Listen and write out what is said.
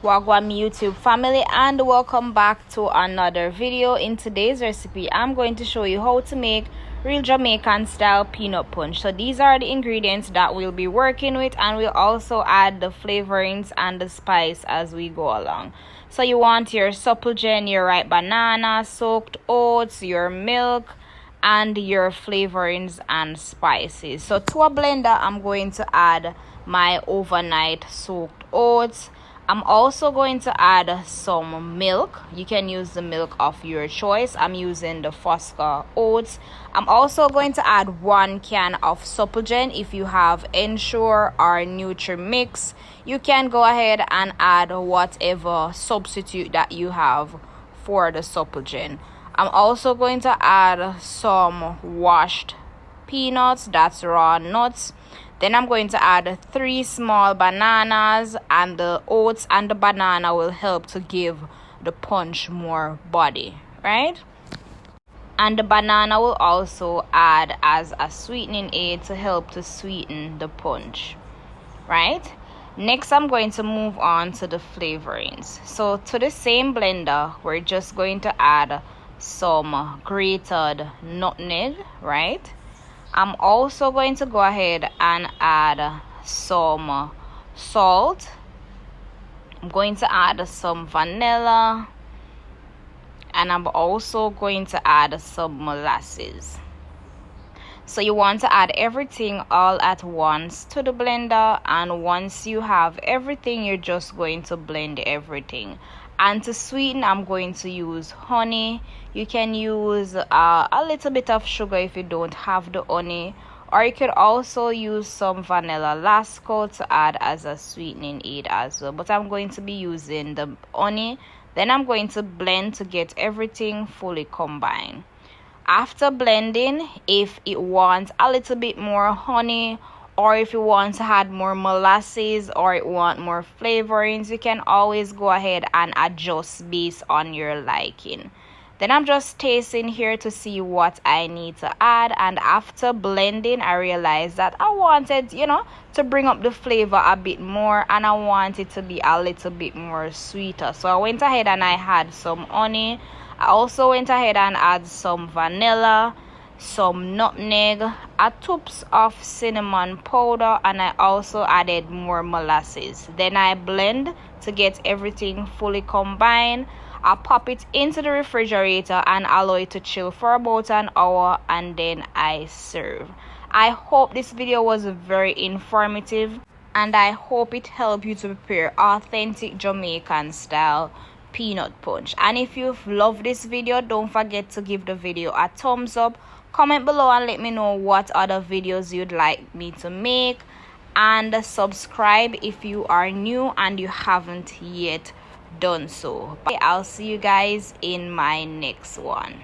Wagwan YouTube family, and welcome back to another video. In today's recipe, I'm going to show you how to make real Jamaican style peanut punch. So these are the ingredients that we'll be working with, and we'll also add the flavorings and the spice as we go along. So you want your supligen, your ripe banana, soaked oats, your milk, and your flavorings and spices. So to a blender, I'm going to add my overnight soaked oats. I'm also going to add some milk. You can use the milk of your choice. I'm using the Fosca oats. I'm also going to add 1 can of supligen. If you have Ensure or Nutrimix, you can go ahead and add whatever substitute that you have for the supligen. I'm also going to add some washed peanuts, that's raw nuts. Then I'm going to add 3 small bananas, and the oats and the banana will help to give the punch more body, right? And the banana will also add as a sweetening aid to help to sweeten the punch, right? Next, I'm going to move on to the flavorings. So to the same blender, we're just going to add some grated nutmeg, right? I'm also going to go ahead and add some salt. I'm going to add some vanilla, and I'm also going to add some molasses. So you want to add everything all at once to the blender, and once you have everything, you're just going to blend everything. And to sweeten, I'm going to use honey. You can use a little bit of sugar if you don't have the honey, or you could also use some vanilla lasco to add as a sweetening aid as well. But I'm going to be using the honey. Then I'm going to blend to get everything fully combined. After blending, if it wants a little bit more honey, or if you want to add more molasses, or you want more flavorings, you can always go ahead and adjust based on your liking. Then I'm just tasting here to see what I need to add, and after blending, I realized that I wanted, to bring up the flavor a bit more, and I want it to be a little bit more sweeter. So I went ahead and I had some honey. I also went ahead and add some vanilla, some nutmeg, a touch of cinnamon powder, and I also added more molasses. Then I blend to get everything fully combined. I pop it into the refrigerator and allow it to chill for about an hour, and then I serve. I hope this video was very informative, and I hope it helped you to prepare authentic Jamaican style peanut punch. And if you've loved this video, don't forget to give the video a thumbs up. Comment below and let me know what other videos you'd like me to make, and subscribe if you are new and you haven't yet done so. I'll see you guys in my next one.